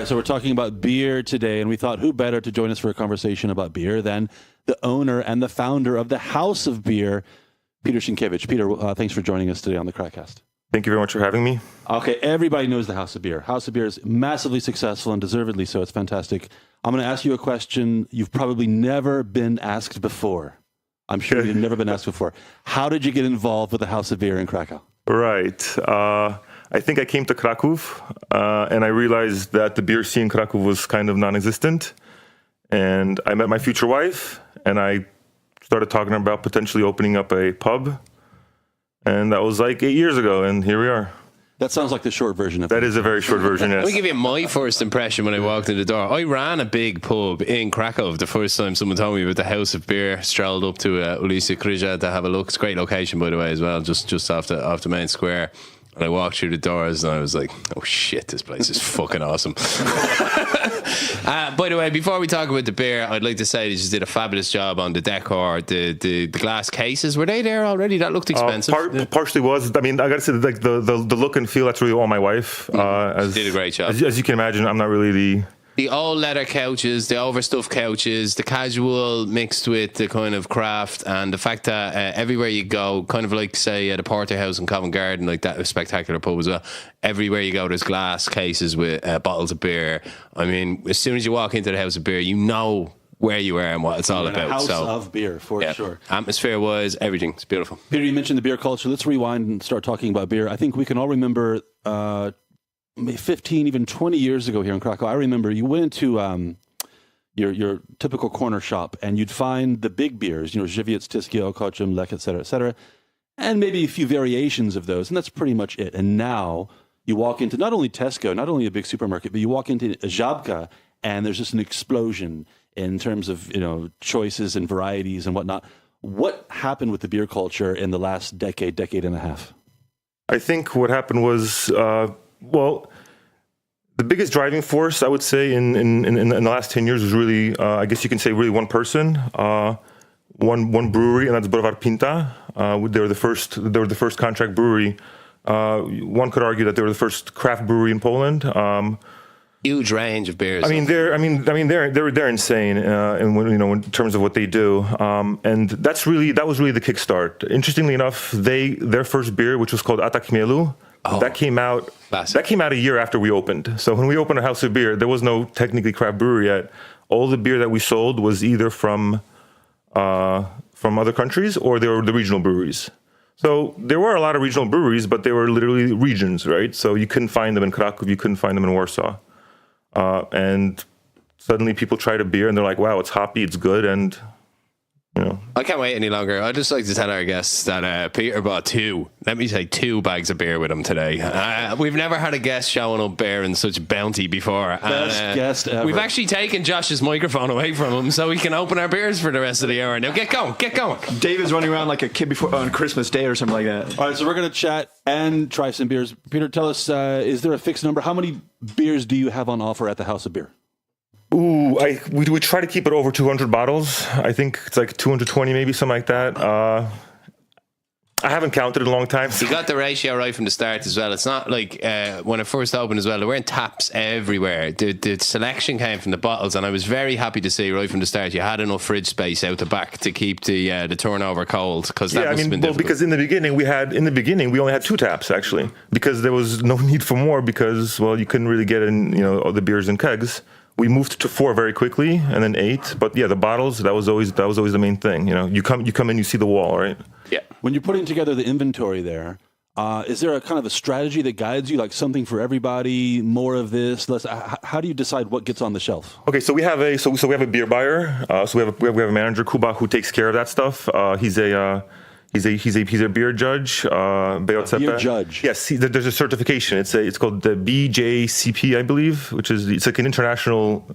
so we're talking about beer today, and we thought who better to join us for a conversation about beer than the owner and the founder of the House of Beer, Piotr Sienkiewicz. Peter, thanks for joining us today on the Crackcast. Thank you very much for having me. Okay, everybody knows the House of Beer. House of Beer is massively successful and deservedly so. It's fantastic. I'm going to ask you a question you've probably never been asked before. I'm sure you've never been asked before. How did you get involved with the House of Beer in Krakow? Right. I think I came to Krakow and I realized that the beer scene in Krakow was kind of non-existent. And I met my future wife and I started talking about potentially opening up a pub. And that was like 8 years ago, and here we are. That sounds like the short version of that. Is a very short version, yes. Let me give you my first impression when I walked in the door. I ran a big pub in Krakow the first time someone told me about the House of Beer. Strolled up to Ulica Kryja to have a look. It's a great location, by the way, as well, just off the main square. And I walked through the doors and I was like, oh shit, this place is fucking awesome. By the way, before we talk about the beer, I'd like to say they just did a fabulous job on the decor. The glass cases, were they there already? That looked expensive. Partially was. I mean, I gotta say, like the look and feel, that's really all my wife. She did a great job. As you can imagine, I'm not really the old leather couches, the overstuffed couches, the casual mixed with the kind of craft, and the fact that everywhere you go, kind of like, say, at a Porterhouse in Covent Garden, like that spectacular pub as well, everywhere you go, there's glass cases with bottles of beer. I mean, as soon as you walk into the House of Beer, you know where you are and what it's all about. House of Beer, for sure. Atmosphere-wise, everything. It's beautiful. Peter, you mentioned the beer culture. Let's rewind and start talking about beer. I think we can all remember 15, even 20 years ago here in Krakow, I remember you went into your typical corner shop and you'd find the big beers, Żywiec, Tyskie, Okocim, Lech, et cetera, and maybe a few variations of those, and that's pretty much it. And now you walk into not only Tesco, not only a big supermarket, but you walk into a Żabka and there's just an explosion in terms of, choices and varieties and whatnot. What happened with the beer culture in the last decade and a half? I think what happened was... Well, the biggest driving force, I would say, in the last 10 years was really, I guess you can say, really one person, one brewery, and that's Browar Pinta. They were the first contract brewery. One could argue that they were the first craft brewery in Poland. Huge range of beers. They're insane, in terms of what they do. And that was really the kickstart. Interestingly enough, their first beer, which was called Atak Chmielu, that came out a year after we opened. So when we opened a House of Beer, there was no technically craft brewery yet. All the beer that we sold was either from other countries or they were the regional breweries. So there were a lot of regional breweries, but they were literally regions, right? So you couldn't find them in Krakow, you couldn't find them in Warsaw. And suddenly people tried a beer and they're like, wow, it's hoppy, it's good, and I can't wait any longer. I'd just like to tell our guests that Peter bought two bags of beer with him today. We've never had a guest showing up beer in such bounty before. Best guest ever. We've actually taken Josh's microphone away from him so we can open our beers for the rest of the hour. Now get going. David's running around like a kid before on Christmas Day or something like that. All right, so we're going to chat and try some beers. Peter, tell us, is there a fixed number? How many beers do you have on offer at the House of Beer? Ooh, we try to keep it over 200 bottles. I think it's like 220, maybe something like that. I haven't counted in a long time. You got the ratio right from the start as well. It's not like when it first opened as well, there weren't taps everywhere. The selection came from the bottles, and I was very happy to see right from the start you had enough fridge space out the back to keep the turnover cold, because that must have been difficult. Because in the beginning we only had 2 taps actually, because there was no need for more, because you couldn't really get in all the beers in kegs. We moved to 4 very quickly, and then 8. But yeah, the bottles, that was always the main thing. You come in, you see the wall, right? Yeah. When you're putting together the inventory there, is there a kind of a strategy that guides you, like something for everybody, more of this, less? How do you decide what gets on the shelf? Okay, so we have a beer buyer. So we have a manager, Kuba, who takes care of that stuff. He's a beer judge. Beer judge. Yes, there's a certification. It's called the BJCP, I believe, it's like an international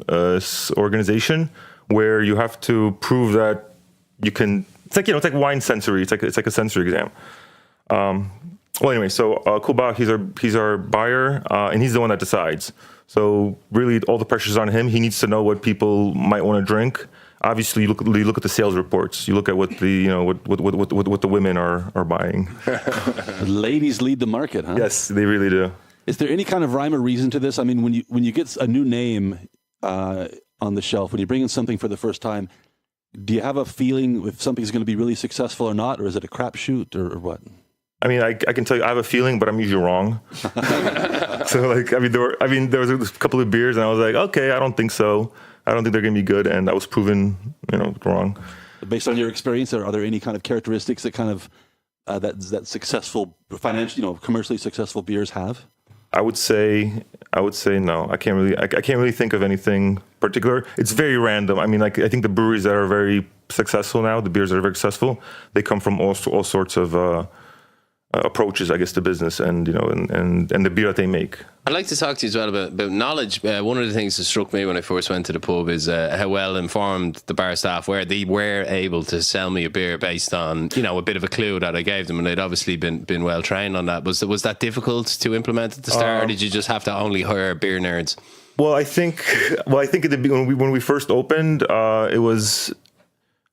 organization where you have to prove that you can. It's like wine sensory. It's like a sensory exam. So Kuba, he's our buyer, and he's the one that decides. So really, all the pressure's on him. He needs to know what people might want to drink. Obviously, you look at the sales reports. You look at what the women are buying. Ladies lead the market, huh? Yes, they really do. Is there any kind of rhyme or reason to this? I mean, when you get a new name on the shelf, when you bring in something for the first time, do you have a feeling if something's going to be really successful or not, or is it a crapshoot or what? I mean, I can tell you, I have a feeling, but I'm usually wrong. So, like, I mean, there was a couple of beers, and I was like, okay, I don't think so. I don't think they're going to be good, and I was proven, wrong. Based on your experience, are there any kind of characteristics that kind of that successful financial, commercially successful beers have? I would say no. I can't really think of anything particular. It's very random. I mean, like, I think the breweries that are very successful now, the beers that are very successful, they come from all sorts of approaches, I guess, to business and the beer that they make. I'd like to talk to you as well about knowledge. One of the things that struck me when I first went to the pub is how well informed the bar staff were. They were able to sell me a beer based on a bit of a clue that I gave them, and they'd obviously been well trained on that. Was that difficult to implement at the start, or did you just have to only hire beer nerds? Well, I think when we first opened,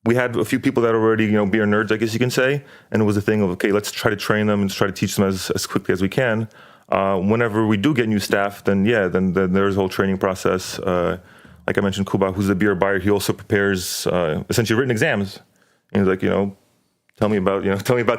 we had a few people that are already, beer nerds, I guess you can say. And it was a thing of, okay, let's try to train them and try to teach them as quickly as we can. Whenever we do get new staff, then there's a whole training process. Like I mentioned, Kuba, who's the beer buyer, he also prepares essentially written exams. And he's like, tell me about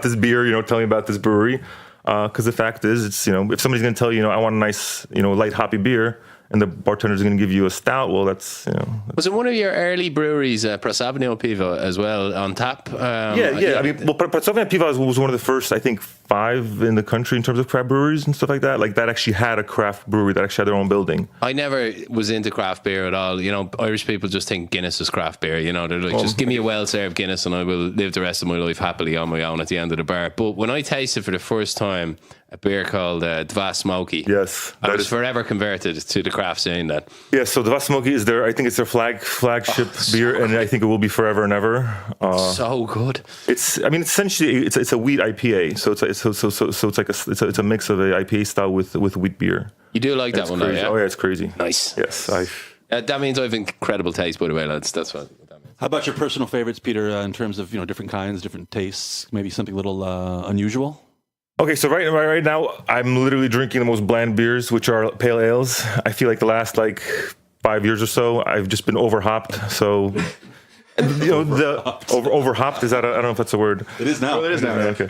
this beer, tell me about this brewery. Because the fact is, it's, if somebody's going to tell you, I want a nice, light hoppy beer, and the bartender's going to give you a stout, well, that's, Was it one of your early breweries, Prosavino Pivo, as well, on tap? Yeah. I mean, Prosavino Pivo was one of the first, I think, 5 in the country in terms of craft breweries and stuff like that. Like, that actually had a craft brewery that actually had their own building. I never was into craft beer at all. Irish people just think Guinness is craft beer. They're like, just give me a well-served Guinness and I will live the rest of my life happily on my own at the end of the bar. But when I tasted for the first time a beer called Dva Smoky, yes, I was forever converted to the craft scene. That so Dva Smoky is I think it's their flagship beer, and I think it will be forever and ever. So good. Essentially it's a wheat IPA, so it's a mix of a IPA style with wheat beer. You do like that one, though, yeah? Oh yeah, it's crazy. Nice. Yes, that means I have incredible taste, by the way, lads. That's what that means. How about your personal favorites, Peter, in terms of different kinds, different tastes, maybe something a little unusual? Okay, so right now I'm literally drinking the most bland beers, which are pale ales. I feel like the last 5 years or so, I've just been overhopped. So, overhopped, is that? I don't know if that's a word. It is now. Well, it is now. Okay.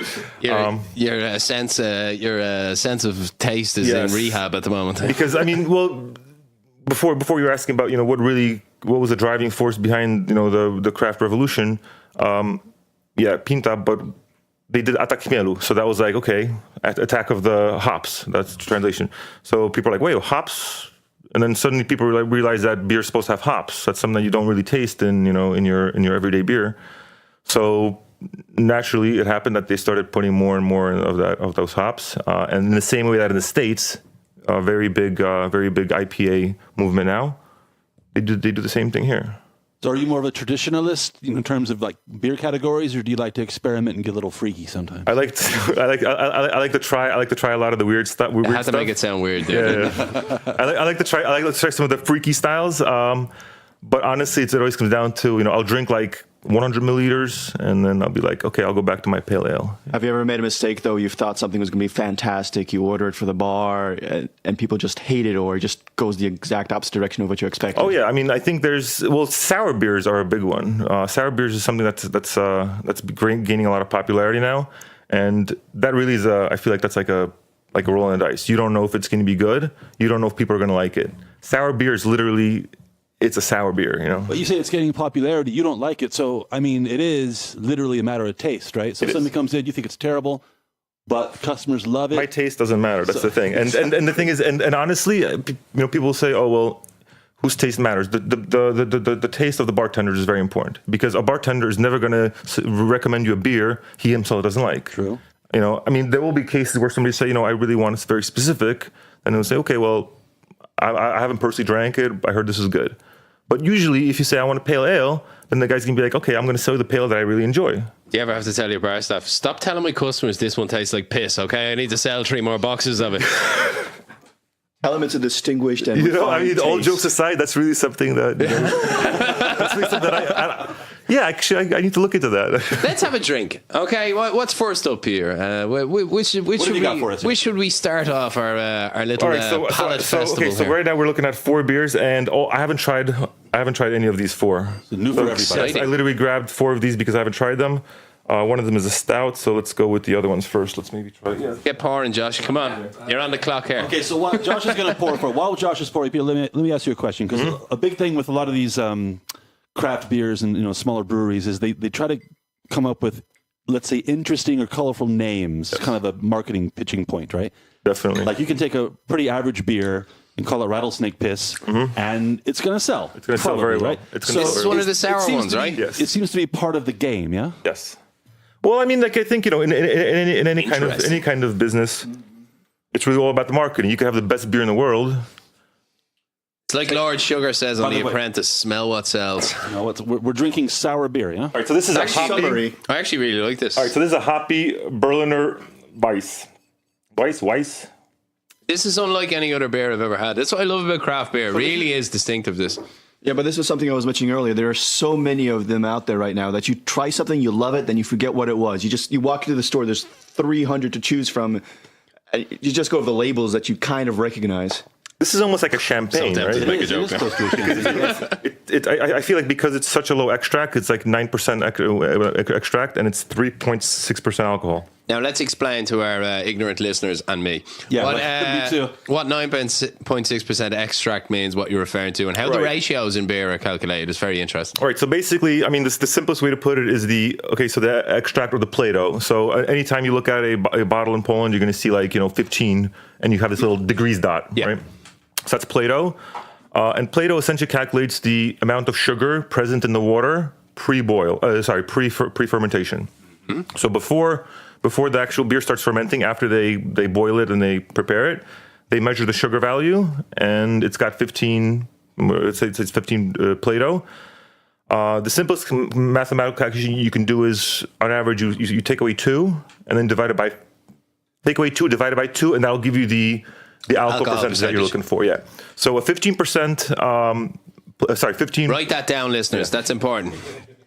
Your sense of taste is in rehab at the moment. Because before you were asking about what was the driving force behind the craft revolution, Pinta, but they did Atak Chmielu, so that was like, okay, attack of the hops. That's the translation. So people are like, wait, hops? And then suddenly people realize that beer is supposed to have hops. That's something that you don't really taste in your everyday beer. So naturally, it happened that they started putting more and more of those hops. And in the same way that in the States, a very big IPA movement now, they do the same thing here. So are you more of a traditionalist in terms of beer categories, or do you like to experiment and get a little freaky sometimes? I like to try a lot of the weird stuff. I have to make it sound weird, dude. Yeah. I like to try some of the freaky styles. But honestly, it always comes down to I'll drink 100 milliliters, and then I'll be like, okay, I'll go back to my pale ale. Have you ever made a mistake, though? You've thought something was going to be fantastic, you order it for the bar, and people just hate it, or it just goes the exact opposite direction of what you expected? Oh, yeah. I think sour beers are a big one. Sour beers is something that's gaining a lot of popularity now. And that really is, I feel like that's like a roll in the dice. You don't know if it's going to be good. You don't know if people are going to like it. Sour beer is literally... It's a sour beer, But you say it's getting popularity. You don't like it. So, it is literally a matter of taste, right? So if something comes in, you think it's terrible, but customers love it. My taste doesn't matter. That's the thing. And the thing is, and honestly, people say, oh, well, whose taste matters? The taste of the bartender is very important, because a bartender is never going to recommend you a beer he himself doesn't like. True. There will be cases where somebody say, I really want it very specific. And they'll say, okay, well, I haven't personally drank it. I heard this is good. But usually, if you say, I want a pale ale, then the guy's going to be like, okay, I'm going to sell you the pale that I really enjoy. Do you ever have to tell your bar staff, stop telling my customers this one tastes like piss, okay? I need to sell 3 more boxes of it. Tell them it's a distinguished and refined all taste. jokes aside, that's really something that... That's something that yeah, actually, I need to look into that. Let's have a drink. Okay, what's first up here? Which should we start off our little palate festival so right now we're looking at 4 beers, and I haven't tried any of these 4. It's new for everybody. I literally grabbed 4 of these because I haven't tried them. One of them is a stout, so let's go with the other ones first. Let's maybe try. Yeah. Get pouring, Josh. Come on, you're on the clock here. Okay, so what Josh is going to pour for. While Josh is pouring, Peter, let me ask you a question, because a big thing with a lot of these craft beers and smaller breweries is they try to come up with, let's say, interesting or colorful names. It's kind of a marketing pitching point, right? Definitely. Like you can take a pretty average beer and call it rattlesnake piss, and it's going to sell. It's going to sell very well. Right? It's one of the sour ones, right? Yes. It seems to be part of the game, yeah? Yes. Well, I mean, like I think in any kind of business, it's really all about the marketing. You can have the best beer in the world. It's like Lord Sugar says on The Apprentice: "Smell what sells." No, we're drinking sour beer, yeah. All right, so this is a hoppy. Summary. I actually really like this. All right, so this is a hoppy Berliner Weiss. Weiss. This is unlike any other beer I've ever had. That's what I love about craft beer. It really is distinctive. This. Yeah, but this was something I was mentioning earlier. There are so many of them out there right now that you try something, you love it, then you forget what it was. You walk into the store, there's 300 to choose from. And you just go over the labels that you kind of recognize. This is almost like a champagne, right? Make a joke. I feel like because it's such a low extract, it's like 9% extract, and it's 3.6% alcohol. Now let's explain to our ignorant listeners and me Me too. what 9.6% extract means, what you're referring to, and how the ratios in beer are calculated. It's very interesting. All right, so basically, I mean, the simplest way to put it is the extract or the Play-Doh. So anytime you look at a bottle in Poland, you're going to see 15, and you have this little degrees dot, right? So that's Play-Doh. And Play-Doh essentially calculates the amount of sugar present in the water pre-fermentation. So before the actual beer starts fermenting, after they boil it and they prepare it, they measure the sugar value, and it's got 15. Let's say it's 15 Play-Doh. The simplest mathematical calculation you can do is, on average, you take away 2 and then divide it by 2, and that'll give you the alcohol percentage that you're looking for. Yeah. So a 15%. 15. Write that down, listeners. That's important.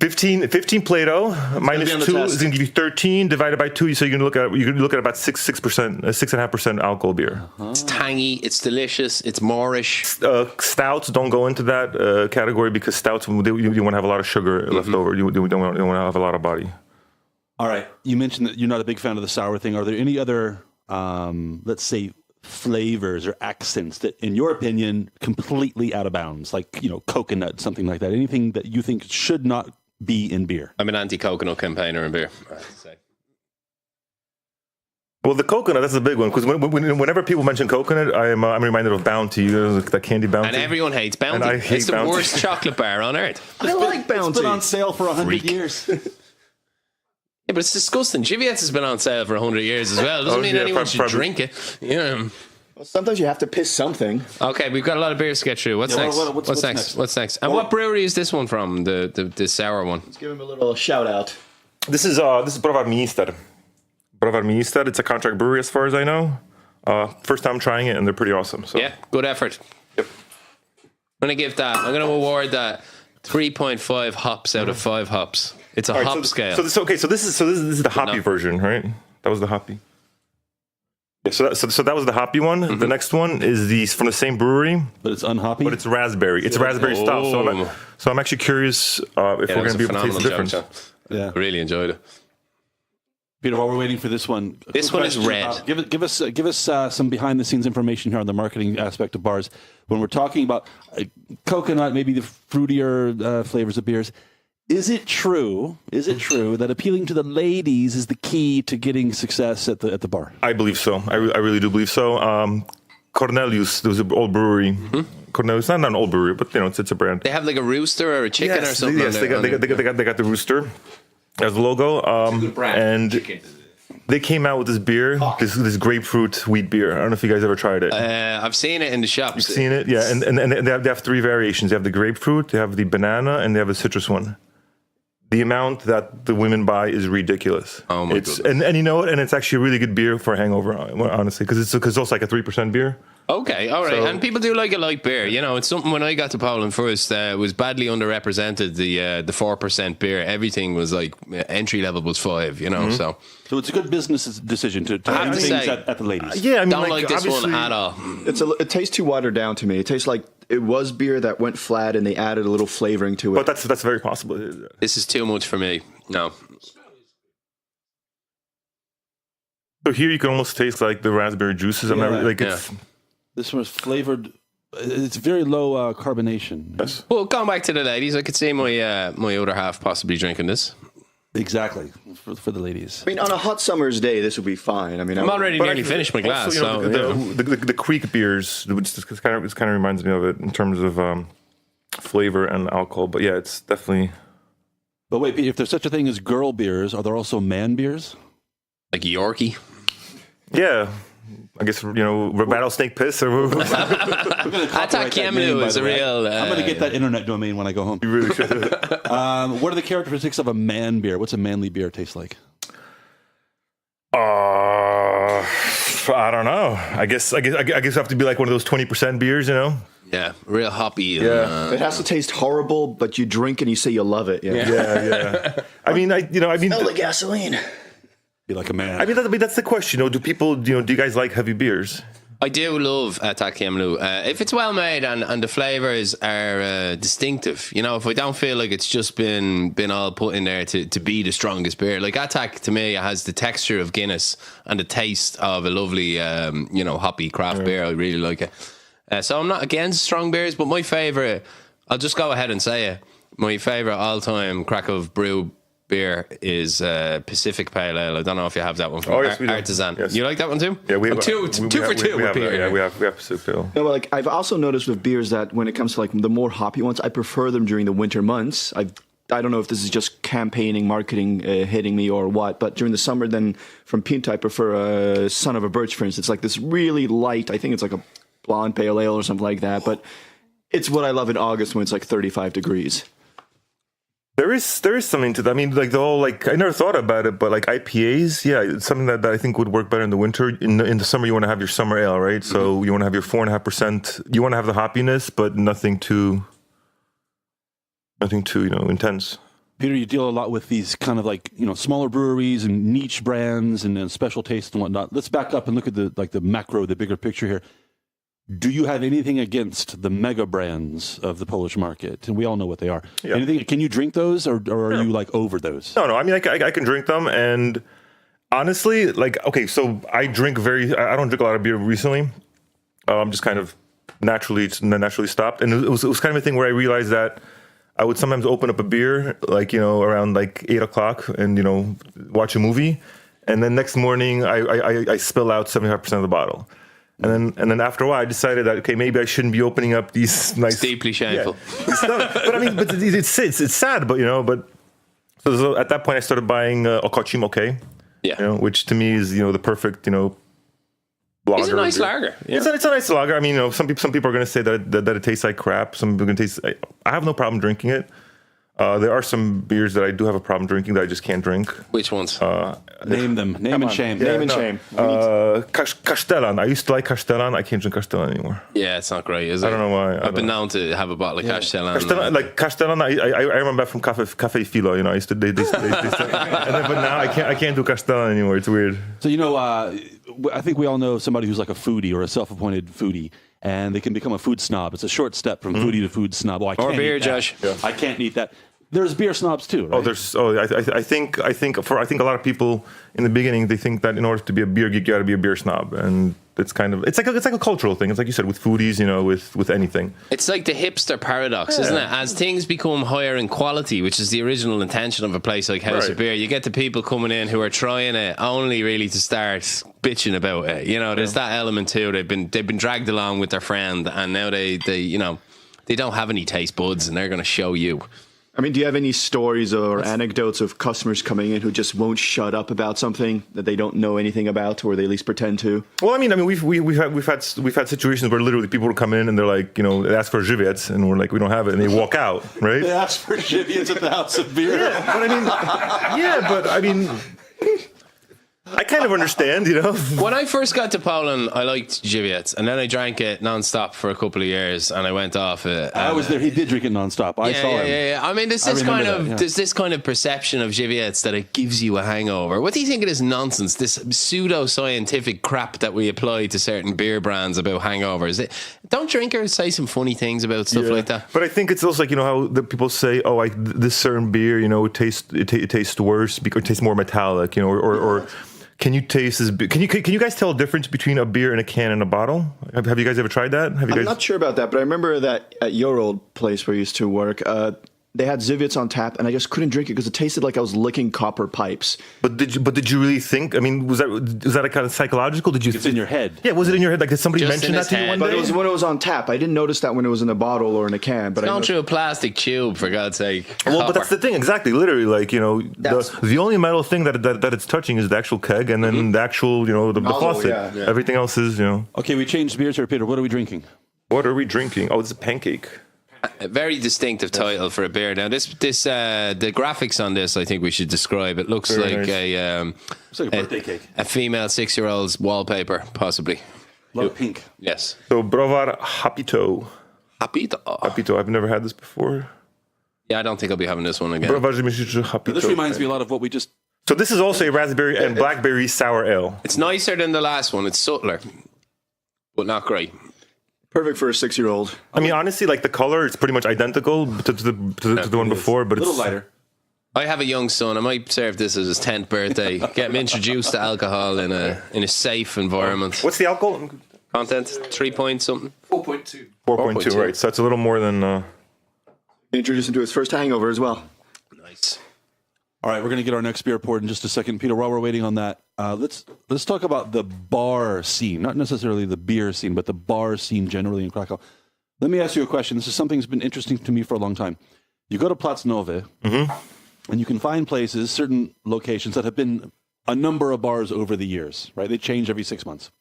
15 Play-Doh minus 2 is going to give you 13 divided by 2. So you can look at about 6.5% alcohol beer. It's tangy. It's delicious. It's moreish. Stouts don't go into that category because stouts you want to have a lot of sugar left over. You don't want to have a lot of body. All right. You mentioned that you're not a big fan of the sour thing. Are there any other, let's say, flavors or accents that, in your opinion, completely out of bounds, like coconut, something like that? Anything that you think should not be in beer? I'm an anti-coconut campaigner in beer, I have to say. Well, the coconut, that's a big one, because whenever people mention coconut, I'm reminded of Bounty, that candy Bounty. And everyone hates Bounty. And I hate it's the Bounty. worst chocolate bar on earth. I like Bounty. It's been on sale for 100 years. Yeah, but it's disgusting. Chiviettes has been on sale for 100 years as well. Doesn't mean anyone should drink it. Yeah. Well, sometimes you have to piss something. Okay, we've got a lot of beers to get through. What's next? What's next? What's next? And what brewery is this one from? The sour one. Let's give him a little shout out. This is Browar Minister. Browar Minister. It's a contract brewery as far as I know. First time trying it, and they're pretty awesome. So. Yeah, good effort. Yep. I'm going to award that 3.5 hops out of 5 hops. It's a hop scale. So this is the hoppy version, right? That was the hoppy. Yeah, so that was the hoppy one. Mm-hmm. The next one is from the same brewery, but it's unhoppy. But it's raspberry. It's raspberry style. So I'm actually curious if we're going to be able to taste the difference. Yeah, I really enjoyed it. Peter, while we're waiting for this one, this one is red. Give us some behind the scenes information here on the marketing aspect of bars. When we're talking about coconut, maybe the fruitier flavors of beers. Is it true that appealing to the ladies is the key to getting success at the bar? I believe so. I really do believe so. Cornelius, there was an old brewery. Mm-hmm. Cornelius, not an old brewery, but it's a brand. They have like a rooster or a chicken or something. Yes, they got the rooster as the logo. And they came out with this beer, this grapefruit wheat beer. I don't know if you guys ever tried it. I've seen it in the shops. You've seen it, yeah. And they have 3 variations. They have the grapefruit, they have the banana, and they have a citrus one. The amount that the women buy is ridiculous. Oh my goodness. And you know what? And it's actually a really good beer for a hangover, honestly, because it's also like a 3% beer. Okay, all right. So- And people do like a light beer. You know, it's something when I got to Poland first, it was badly underrepresented. The 4% beer, everything was like entry level was 5. You know, so it's a good business decision to have aim to things say- at the ladies. Yeah, I mean, don't like this one obviously- at all. It tastes too watered down to me. It tastes like it was beer that went flat and they added a little flavoring to it. But that's very possible. This is too much for me. No. So here you can almost taste like the raspberry juices. I'm not Yeah. really, like it's This one is flavored. It's very low carbonation. yes. Well, going back to the ladies, I could see my other half possibly drinking this. Exactly for the ladies. I mean, on a hot summer's day, this would be fine. I mean, I'm already But nearly I- finished my glass. also, you know, So, the Creek beers, which just kind of reminds me of it in terms of flavor and alcohol. But yeah, it's definitely. But wait, if there's such a thing as girl beers, are there also man beers? like Yorkie. Yeah, I guess rattlesnake piss or Attack Kemlu is a real. I'm going to get that internet domain when I go home. you really should. What are the characteristics of a man beer? What's a manly beer taste like? I don't know. I guess I have to be like one of those 20% beers, you know. Yeah, real hoppy. Yeah. it has to taste horrible, but you drink and you say you love it. Yeah. Yeah. I mean, Smell the gasoline. Be like a man. I mean, that's the question. You know, do you guys like heavy beers? I do love Attack Kemlu. If it's well made and the flavors are distinctive, you know, if I don't feel like it's just been all put in there to be the strongest beer. Like Attack to me has the texture of Guinness and the taste of a lovely, hoppy craft beer. I really like it. So I'm not against strong beers, but my favorite, I'll just go ahead and say it. My favorite all-time Krakow brew beer is Pacific Pale Ale. I don't know if you have that one from yes, we do. Artisan. Yes. You like that one too? Yeah, we I'm have two for two with Peter. Yeah, we have Pacific Pale. No, like I've also noticed with beers that when it comes to like the more hoppy ones, I prefer them during the winter months. I don't know if this is just campaigning, marketing hitting me or what, but during the summer, then from Pinto, I prefer Son of a Birch, for instance. Like this really light, I think it's like a blonde pale ale or something like that, but it's what I love in August when it's like 35 degrees. There is something to that. I mean, like the whole I never thought about it, but like IPAs, yeah, it's something that I think would work better in the winter. In the summer, you want to have your summer ale, right? So you want to have your 4.5%. You want to have the hoppiness, but nothing too intense. Peter, you deal a lot with these kind of like, smaller breweries and niche brands and special tastes and whatnot. Let's back up and look at the macro, the bigger picture here. Do you have anything against the mega brands of the Polish market? And we all know what they are. Yeah. Anything? Can you drink those, or are you like over those? No. I mean, I can drink them, and honestly, like, okay, so I don't drink a lot of beer recently. I'm just kind of naturally stopped, and it was kind of a thing where I realized that I would sometimes open up a beer, like, around like 8:00 and, watch a movie. And then next morning I spill out 75% of the bottle. And then after a while I decided that, okay, maybe I shouldn't be opening up these nice. It's deeply shameful. Yeah. But I mean, it's sad, but so at that point I started buying Okocim OK. Yeah. Which to me is, the perfect, lager. It's a nice lager. Yeah. It's a nice lager. I mean, some people are going to say that it tastes like crap. Some people are going to taste. I have no problem drinking it. There are some beers that I do have a problem drinking that I just can't drink. Which ones? Name them. Name and shame. Name and shame. Castellan. I used to like Castellan. I can't drink Castellan anymore. Yeah, it's not great, is it? I don't know why. I've been known to have a bottle of Castellan. Castellan. I remember from Cafe Filo. I used to. They but now I can't do Castellan anymore. It's weird. So I think we all know somebody who's like a foodie or a self-appointed foodie, and they can become a food snob. It's a short step from foodie to food snob. Oh, I can't beer, eat that. Josh. Yeah. I can't eat that. There's beer snobs too, right? I think a lot of people in the beginning they think that in order to be a beer geek you got to be a beer snob, and it's like a cultural thing. It's like you said with foodies, with anything. It's like the hipster paradox, isn't it? As things become higher in quality, which is the original intention of a place like House of Beer, you get the people coming in who are trying it only really to start bitching about it. There's that element too. They've been dragged along with their friend, and now they don't have any taste buds, and they're going to show you. I mean, do you have any stories or anecdotes of customers coming in who just won't shut up about something that they don't know anything about, or they at least pretend to? Well, I mean, we've had situations where literally people would come in and they're like, they ask for żywiec, and we're like, we don't have it, and they walk out, right? They ask for żywiec at the House of Beer. But I mean, I kind of understand, you know. When I first got to Poland, I liked Żywiec, and then I drank it non-stop for a couple of years, and I went off it. I was there. He did drink it nonstop. I saw him. Yeah. I mean, there's this kind of perception of Żywiec that it gives you a hangover. What do you think of this nonsense, this pseudo-scientific crap that we apply to certain beer brands about hangovers? Don't drinkers say some funny things about stuff like that? But I think it's also like, you know, how the people say, oh, this certain beer, you know, it tastes worse because it tastes more metallic, you know, or can you taste this? Can you guys tell a difference between a beer in a can and a bottle? Have you guys ever tried that? I'm not sure about that, but I remember that at your old place where I used to work, they had Żywiec on tap, and I just couldn't drink it because it tasted like I was licking copper pipes. But did you really think? I mean, was that a kind of psychological? Did you? It's in your head. Yeah, was it in your head? Like, did somebody Just mention in that his to you head. one But day? it was when it was on tap. I didn't notice that when it was in a bottle or in a can. But Going through a plastic tube, for God's sake. Well, but that's the thing, exactly. Literally, like, you know, That's- the only metal thing that it's touching is the actual keg, and then the actual, you know, the Nozzle, faucet. yeah. Everything else is, you know. Okay, we changed beers here, Peter. What are we drinking? What are we drinking? Oh, it's a pancake. A very distinctive title for a beer. Now, the graphics on this, I think we should describe. It looks Very like nice. It's like a birthday cake. a female 6-year-old's wallpaper, possibly. Love pink. Yes. So Browar Hapito. Hapito. I've never had this before. Yeah, I don't think I'll be having this one again. Browar Hapito. This reminds me a lot of what we just. So this is also a raspberry and blackberry sour ale. It's nicer than the last one. It's subtler, but not great. perfect for a 6-year-old. I mean, honestly, like the color, it's pretty much identical to the one before, but A it's little lighter. I have a young son. I might serve this as his 10th birthday. Get him introduced to alcohol in a safe environment. What's the alcohol? Content? 3 point something? 4.2. 4.2, right? So that's a little more than. Introduce him to his first hangover as well. Nice. All right, we're going to get our next beer poured in just a second. Peter, while we're waiting on that, let's talk about the bar scene, not necessarily the beer scene, but the bar scene generally in Krakow. Let me ask you a question. This is something that's been interesting to me for a long time. You go to Plac Nowy, and you can find places, certain locations that have been a number of bars over the years, right? They change every 6 months.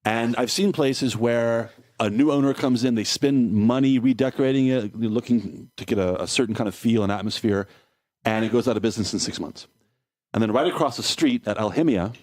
And I've seen places where a new owner comes in, they spend money redecorating it, looking to get a certain kind of feel and atmosphere, and it goes out of business in 6 months. And then right across the street at Alchemia,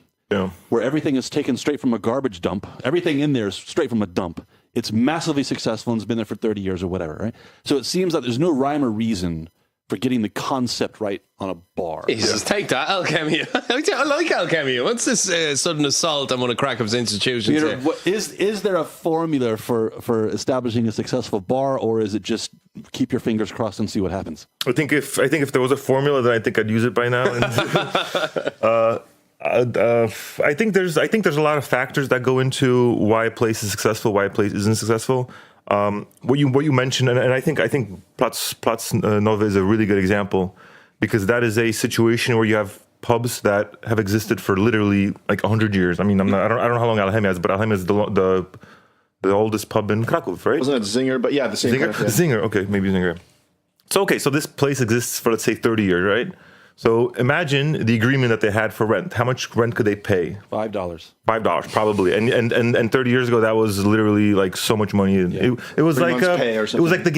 where everything is taken straight from a garbage dump, everything in there is straight from a dump. It's massively successful and it's been there for 30 years or whatever, right? So it seems that there's no rhyme or reason for getting the concept right on a bar. Jesus, take that, Alchemia. I like Alchemia. What's this sudden assault on one of Krakow's institutions Peter, here? is there a formula for establishing a successful bar, or is it just keep your fingers crossed and see what happens? I think if there was a formula, then I think I'd use it by now. And, I think there's a lot of factors that go into why a place is successful, why a place isn't successful. What you mentioned, and I think Plac Nowy is a really good example, because that is a situation where you have pubs that have existed for literally like 100 years. I mean, I don't know how long Alchemia is, but Alchemia is the oldest pub in Krakow, right? Wasn't it Zinger? But yeah, the same Zinger? kind of, Zinger, okay, maybe Zinger. So this place exists for, let's say, 30 years, right? So imagine the agreement that they had for rent. How much rent could they pay? $5. $5 probably, and 30 years ago that was literally like so much money. It was 3 like months' pay or it was something. like the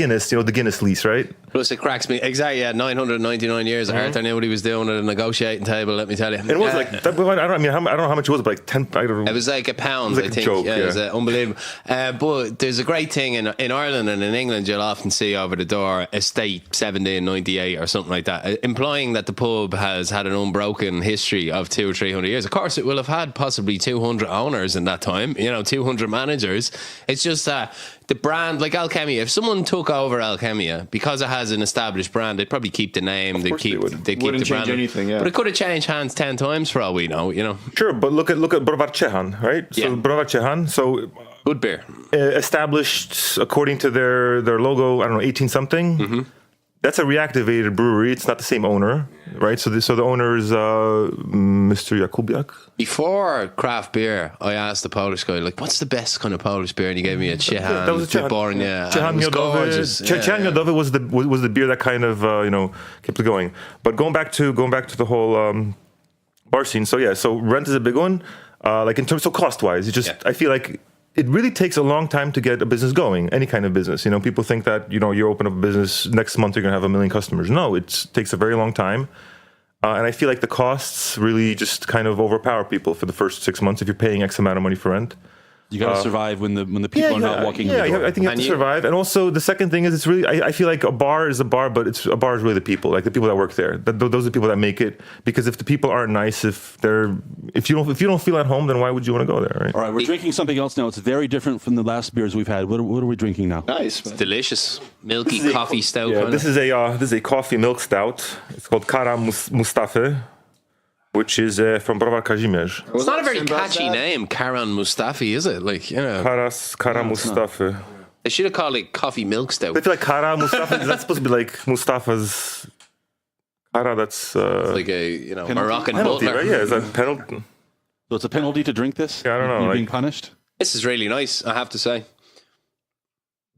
Guinness lease, right? Plus, it cracks me. Exactly, yeah, 999 years. Arthur knew what he was doing at a negotiating table, let me tell you. And it was like I don't know how much it was, but like 10. I don't know. It was like £1, It was like I a think. joke, It was yeah. unbelievable. But there's a great thing in Ireland and in England, you'll often see over the door estate 1798 or something like that, implying that the pub has had an unbroken history of 200 or 300 years. Of course, it will have had possibly 200 owners in that time, 200 managers. It's just the brand, like Alchemia, if someone took over Alchemia, because it has an established brand, they'd probably keep the name, they'd course they keep would. the Wouldn't brand. change anything, yeah. But it could have changed hands 10 times for all we know, Sure, but look at Browar Czehan, right? So Yeah. Browar Czehan, so Good beer. established according to their logo, I don't know, 18 something. Mm-hmm. That's a reactivated brewery. It's not the same owner, right? So the owner is Mr. Jakubiak. Before craft beer, I asked the Polish guy, like, what's the best kind of Polish beer? And he gave me a Czehan. That was a It's a bit Czehan. boring, yeah. And Czehan it was Miodowy. gorgeous. Czehan Miodowy was the beer that kind of kept it going. But going back to the whole bar scene. So yeah, so rent is a big one. Like in terms of cost wise, I feel like it really takes a long time to get a business going, any kind of business. People think that, you open up a business, next month you're going to have 1 million customers. No, it takes a very long time. And I feel like the costs really just kind of overpower people for the first 6 months if you're paying X amount of money for rent. You got to survive when the people are not walking in the door. I think you have to survive. And also, the second thing is, it's really, I feel like a bar is a bar, but a bar is really the people, like the people that work there. Those are the people that make it. Because if the people aren't nice, if you don't feel at home, then why would you want to go there, right? All right, we're drinking something else now. It's very different from the last beers we've had. What are we drinking now? Nice. It's delicious. Milky coffee stout. Yeah, this is a coffee milk stout. It's called Kara Mustafa, which is from Browar Kazimierz. It's not a very catchy name, Karan Mustafi, is it? Like, Kara Mustafa. They should have called it coffee milk stout. I feel like Kara Mustafa, that's supposed to be like Mustafa's. Kara, that's. It's like a Moroccan penalty, butler. right? Yeah, is that penalty? So it's a penalty to drink this? Yeah, I don't know. You're being punished? This is really nice, I have to say.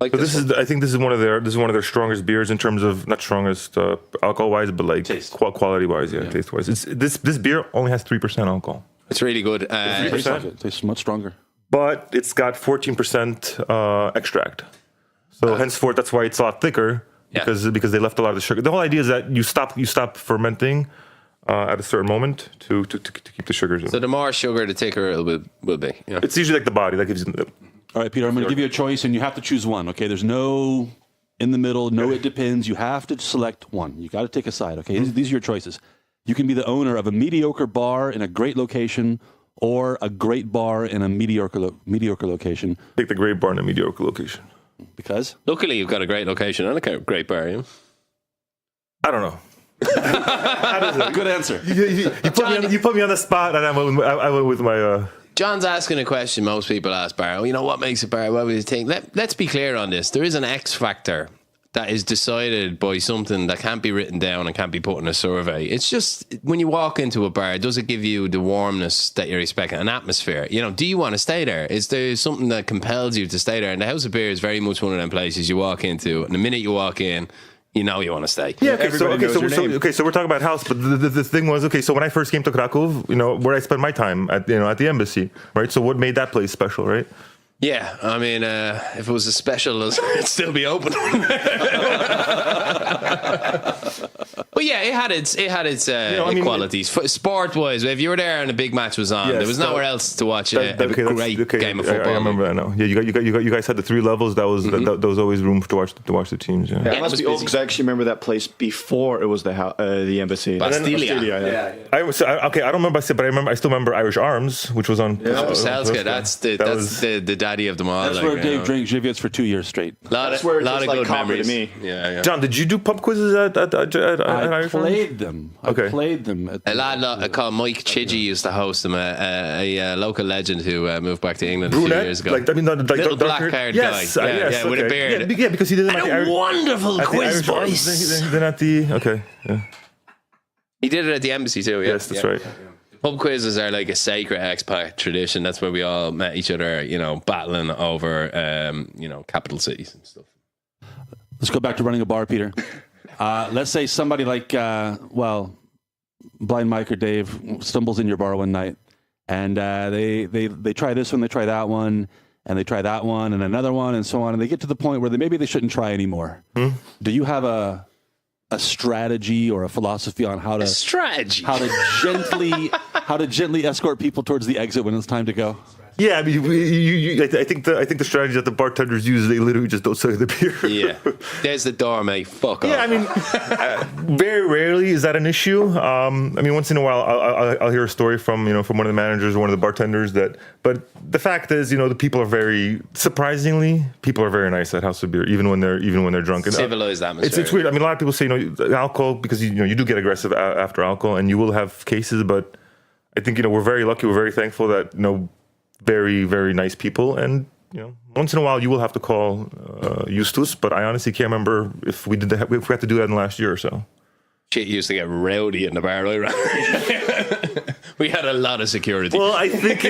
Like So I think this is one of their strongest beers in terms of, not strongest alcohol wise, but like quality wise, taste wise. This beer only has 3% alcohol, It's really good. It tastes much stronger. but it's got 14% extract. So henceforth, that's why it's a lot thicker because they left a lot of the sugar. The whole idea is that you stop fermenting at a certain moment to keep the sugars in. So the more sugar, the thicker it will be. Yeah. It's usually like the body that gives you. All right, Peter, I'm going to give you a choice, and you have to choose one, okay? There's no in the middle, no it depends. You have to select one. You got to take a side, okay? These are your choices. You can be the owner of a mediocre bar in a great location or a great bar in a mediocre location. Take the great bar in a mediocre location. Because? Luckily, you've got a great location and a great bar. Yeah? I don't know. Good answer. You put me on the spot, and I went with my. John's asking a question most people ask bar. What makes a bar? What do you think? Let's be clear on this. There is an X factor that is decided by something that can't be written down and can't be put in a survey. It's just when you walk into a bar, does it give you the warmness that you're expecting, an atmosphere? Do you want to stay there? Is there something that compels you to stay there? And the House of Beer is very much one of them places you walk into, and the minute you walk in, you want to stay. Yeah, so we're talking about house, but the thing was, so when I first came to Krakow, where I spent my time at the embassy, right? So what made that place special, right? Yeah, I mean, if it was as special as it'd still be open. But yeah, it had its qualities. Sport wise, if you were there and a big match was on, there was nowhere else to watch a great game of football. I remember that now. Yeah, you guys had the 3 levels. That was that was always room to watch the teams. Yeah, it must be old because I actually remember that place before it was the embassy. Bastilia. I don't remember, but I still remember Irish Arms, which was on. Selska, that's the daddy of them all. That's where Dave drank Żywiec for 2 years straight. That's where it lot was of like good coffee memories. To me. Yeah. John, did you do pub quizzes at I Irish played them. Okay. I played them. A lad called Mike Chidgey used to host them, a local legend who moved back to England a few years ago. Little black-haired guy. With a beard. Yeah, because he did it at the Irish. Wonderful quiz voice. Then at the He did it at the embassy too. Yeah. Yes, that's right. Pub quizzes are like a sacred expat tradition. That's where we all met each other, battling over, capital cities and stuff. Let's go back to running a bar, Peter. Let's say somebody like, Blind Mike or Dave stumbles in your bar one night, and they try this one, they try that one, and they try that one, and another one, and so on, and they get to the point where maybe they shouldn't try anymore. Do you have a strategy or a philosophy on how to gently escort people towards the exit when it's time to go? Yeah, I mean, I think the strategy that the bartenders use, they literally just don't sell you the beer. Yeah, there's the door, mate. Fuck off. Yeah, I mean, very rarely is that an issue. I mean, once in a while, I'll hear a story from one of the managers or one of the bartenders but the fact is, the people are very very nice at House of Beer, even when they're drunk. Civilized atmosphere. It's weird. I mean, a lot of people say alcohol because you do get aggressive after alcohol, and you will have cases. But I think we're very lucky. We're very thankful that very, very nice people, and once in a while you will have to call Justus, but I honestly can't remember if we had to do that in the last year or so. Shit used to get rowdy in the bar, right? We had a lot of security. Well, I think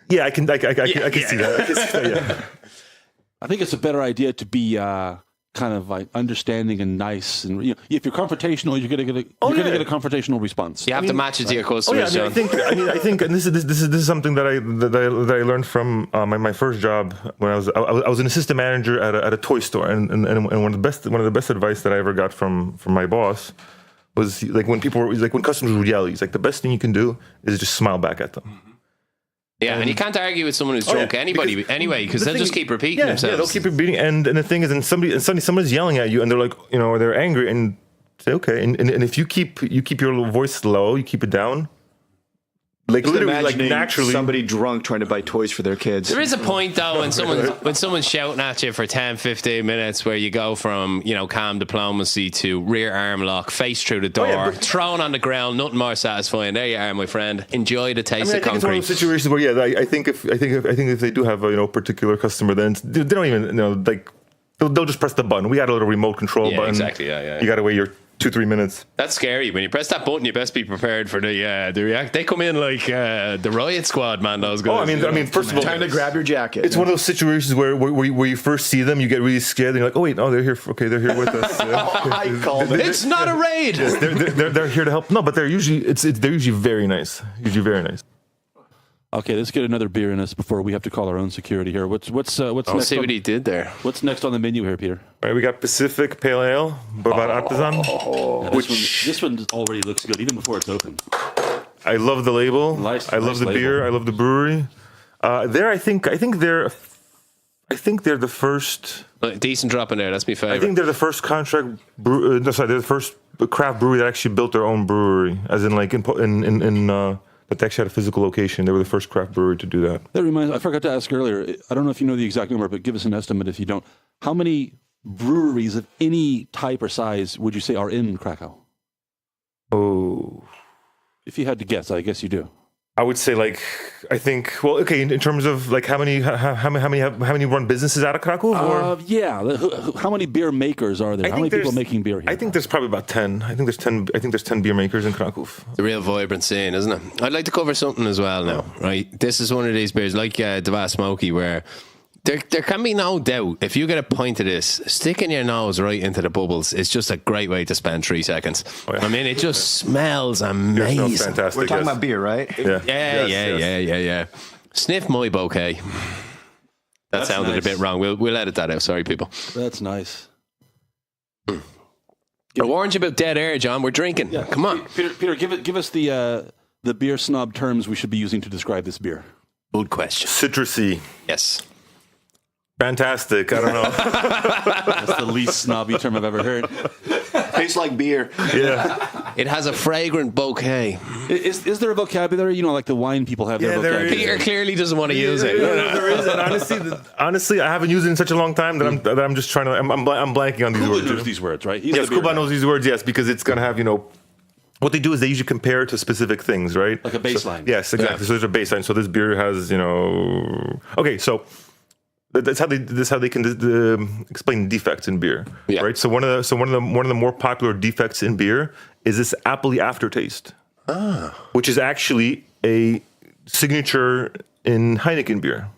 yeah, I can see that. I can see that. Yeah. I think it's a better idea to be kind of like understanding and nice, and if you're confrontational, you're gonna get a confrontational response. You have to match it to your customers. I think, and this is something that I learned from my first job when I was an assistant manager at a toy store, and one of the best advice that I ever got from my boss Was like when people were like when customers would yell, he's like the best thing you can do is just smile back at them. Yeah, and you can't argue with someone who's drunk anyway, because they'll just keep repeating themselves. Yeah, they'll keep repeating. And the thing is, and somebody's yelling at you, and they're like, or they're angry, and say, okay. And if you keep your voice low, you keep it down. Like Just literally, like imagining naturally, somebody drunk trying to buy toys for their kids. There is a point though when someone's shouting at you for 10, 15 minutes where you go from, calm diplomacy to rear arm lock, face through the door, thrown on the ground, nothing more satisfying. There you are, my friend. Enjoy the taste of I think it's one concrete. of those situations where I think if they do have a particular customer, then they don't even like they'll just press the button. We got a little remote control button. Exactly. Yeah. You got to wait your 2-3 minutes. That's scary. When you press that button, you best be prepared for the react. They come in like the riot squad, man. Those guys. Oh, I mean, first of all, Time to grab your jacket. it's one of those situations where you first see them, you get really scared, and you're like, oh wait, they're here. They're here with us. I called it. It's not a raid. Yes, they're here to help. No, but they're usually very nice. Usually very nice. Okay, let's get another beer in us before we have to call our own security here. What's I'll next? see what he did there. What's next on the menu here, Peter? All right, we got Pacific Pale Ale, Bourbon Artisan. Yeah, this one already looks good even before it's open. I love the label. Nice I love the label. beer. I love the brewery. I think they're the first. Decent drop in there. That's my I favorite. think they're the first they're the first craft brewery that actually built their own brewery, as in like that they actually had a physical location. They were the first craft brewery to do that. That reminds me, I forgot to ask earlier. I don't know if you know the exact number, but give us an estimate if you don't. How many breweries of any type or size would you say are in Krakow? Oh, If you had to guess, I guess you do. I would say in terms of like how many run businesses out of Krakow? Or? How many beer makers are there? How many people making beer here? I think there's probably about 10. I think there's 10 beer makers in Krakow. The real vibrant scene, isn't it? I'd like to cover something as well now, right? This is one of these beers like Dava Smoky where there can be no doubt if you get a pint of this, sticking your nose right into the bubbles is just a great way to spend 3 seconds. Oh, yeah. I mean, it just smells amazing. It smells fantastic. We're talking about beer, right? Yeah. Sniff my bouquet. That sounded nice. a bit wrong. We'll edit that out. Sorry, people. That's nice. I warned you about dead air, John. We're drinking. Yeah. Come on. Peter, give us the beer snob terms we should be using to describe this beer. Good question. Citrusy. Yes. Fantastic. I don't know. That's the least snobby term I've ever heard. Tastes like beer. Yeah. It has a fragrant bouquet. Is there a vocabulary? Like the wine people have their Yeah, there vocabulary. Peter clearly doesn't want to use it. There is, and honestly, I haven't used it in such a long time that I'm just trying to. I'm blanking on these Kuba words. knows these words, right? He's Yes, the beer Kuba guy. knows these words. Yes, because it's gonna have what they do is they usually compare it to specific things, right? Like a baseline. So, yes, exactly. Yeah. So there's a baseline. So this beer has, Okay, so that's how they can explain defects in beer, Yeah. right? So one of the more popular defects in beer is this appley aftertaste, which is actually a signature in Heineken beer.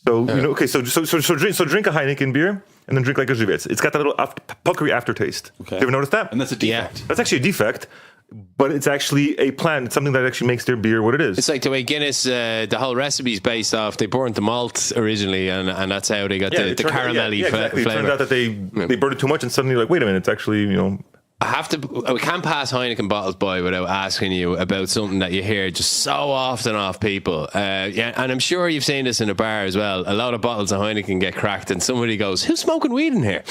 So so drink a Heineken beer and then drink like a Żywiec. It's got that little puckery aftertaste. Okay. You ever noticed that? And that's a defect. That's actually a defect, but it's actually a plant. It's something that actually makes their beer what it is. It's like the way Guinness, the whole recipe's based off, they burnt the malt originally, and that's how they got the it turned out- caramelly exactly. It turned flavor. out that they burned it too much, and suddenly you're like, wait a minute, it's actually, We can't pass Heineken bottles by without asking you about something that you hear just so often off people. And I'm sure you've seen this in a bar as well. A lot of bottles of Heineken get cracked, and somebody goes, "Who's smoking weed in here?"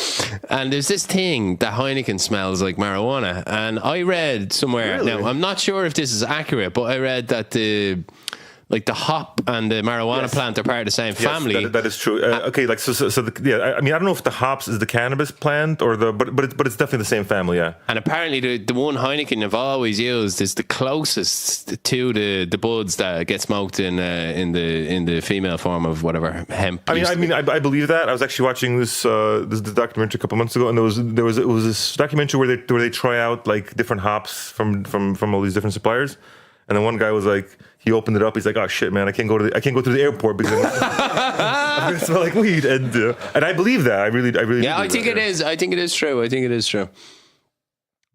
And there's this thing that Heineken smells like marijuana. And I read somewhere, Really? now I'm not sure if this is accurate, but I read that the hop and the marijuana plant are part of the same family. Yes, that is true. Okay, I don't know if the hops is the cannabis plant but it's definitely the same family. Yeah. And apparently the one Heineken I've always used is the closest to the buds that get smoked in the female form of whatever hemp. I believe that. I was actually watching this documentary a couple months ago, and it was this documentary where they try out like different hops from all these different suppliers, and then one guy was like, he opened it up. He's like, "Oh shit, man! I can't go to the airport because I'm gonna smell like weed." And I believe that. I really. Yeah, I think it is. I think it is true.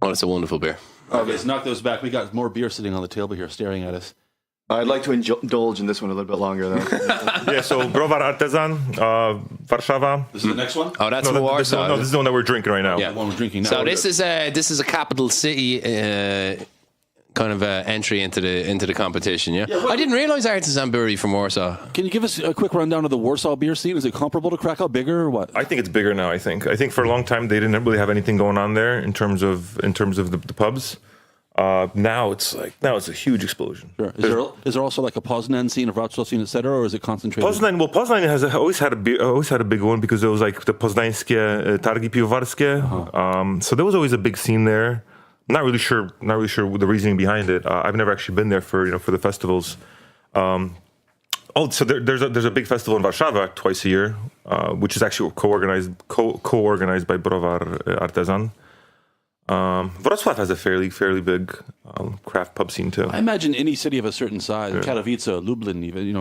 Oh, it's a wonderful beer. Okay, let's knock those back. We got more beer sitting on the table here staring at us. I'd like to indulge in this one a little bit longer, though. Yeah, so Browar Artezan, Warszawa. This is the next one? Oh, that's No, Warsaw. this is the one that we're drinking right now. Yeah. The one we're drinking now. So this is a capital city kind of entry into the competition. Yeah, I didn't realize Artisan Brewery from Warsaw. Can you give us a quick rundown of the Warsaw beer scene? Is it comparable to Krakow, bigger or what? I think it's bigger now. I think for a long time they didn't really have anything going on there in terms of the pubs. Now it's a huge explosion. Sure. Is there also like a Poznan scene, a Wrocław scene, etc., or is it concentrated? Poznań has always had a big one because there was like the Poznańskie Targi Piwowarskie. So there was always a big scene there. Not really sure the reasoning behind it. I've never actually been there for the festivals. So there's a big festival in Warszawa twice a year, which is actually co-organized by Browar Artezan. Wrocław has a fairly big craft pub scene too. I imagine any city of a certain size, Katowice, Lublin, even,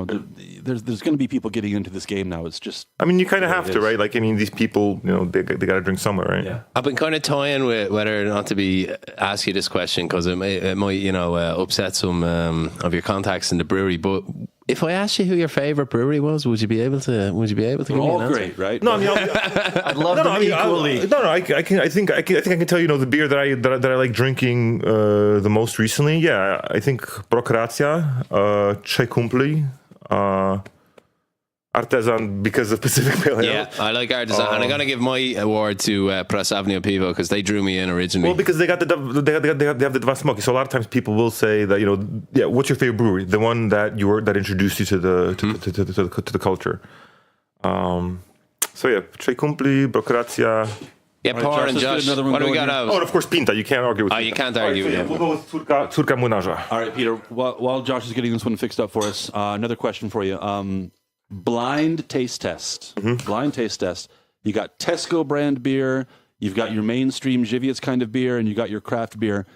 there's going to be people getting into this game now. It's just. I mean, you kind of have to, right? Like, I mean, these people, they got to drink somewhere, right? Yeah. I've been kind of toying with whether or not to ask you this question because it might upset some of your contacts in the brewery. But if I asked you who your favorite brewery was, would you be able to? Give me all an answer? great, right? No, I mean, I'd love them equally. I think I can tell you the beer that I like drinking the most recently. Yeah, I think Prokuracja, Trzej Kumpli, Artezan because of Pacific Pale Ale. Yeah, I like Artisan, and I'm gonna give my award to Prasavnia Pivo because they drew me in originally. Well, because they have the Dva Smoky. So a lot of times people will say that what's your favorite brewery? The one that introduced you to the culture. So yeah, Trzej Kumpli, Prokuracja. Yeah, Paul and Josh. What do we got out? Oh, and of course, Pinta. You can't argue with. Oh, you can't argue with him. We'll go with Córka Młynarza. All right, Peter. While Josh is getting this one fixed up for us, another question for you. Blind taste test. Mm-hmm. Blind taste test. You got Tesco brand beer. You've got your mainstream Żywiec kind of beer, and you got your craft beer.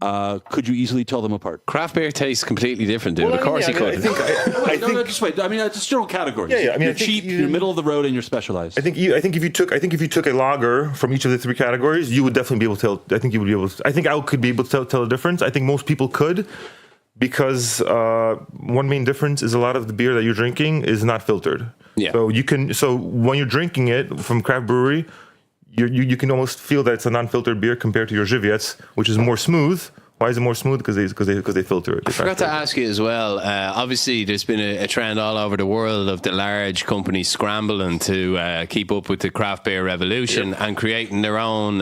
Could you easily tell them apart? Craft beer tastes completely different, dude. Of course you could. No, just wait. I mean, it's general categories. Yeah. I mean, you're cheap, you're middle of the road, and you're specialized. I think if you took a lager from each of the three categories, you would definitely be able to tell. I think you would be able to. I think I could be able to tell the difference. I think most people could, because one main difference is a lot of the beer that you're drinking is not filtered. Yeah. So when you're drinking it from craft brewery, you can almost feel that it's a non-filtered beer compared to your Żywiec, which is more smooth. Why is it more smooth? Because they filter it. I forgot to ask you as well. Obviously, there's been a trend all over the world of the large companies scrambling to keep up with the craft beer revolution and creating their own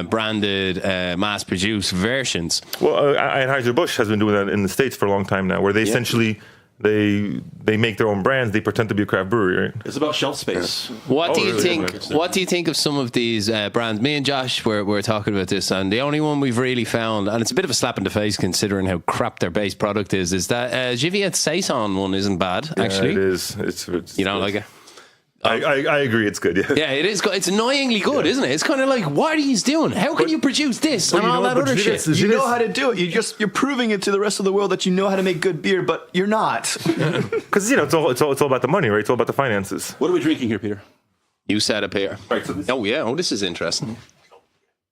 branded, mass-produced versions. Well, Anheuser-Busch has been doing that in the States for a long time now, where they essentially they make their own brands. They pretend to be a craft brewery, right? It's about shelf space. What do you think? What do you think of some of these brands? Me and Josh were talking about this, and the only one we've really found, and it's a bit of a slap in the face considering how crap their base product is that Żywiec Saison one isn't bad. Actually, it is. It's you don't like it? I agree. It's good. Yeah. Yeah, it is. It's annoyingly good, isn't it? It's kind of like, what are you doing? How can you produce this and all that other shit? You know how to do it. You're proving it to the rest of the world that you know how to make good beer, but you're not. Because it's all about the money, right? It's all about the finances. What are we drinking here, Peter? You set up here. Right, so this is interesting.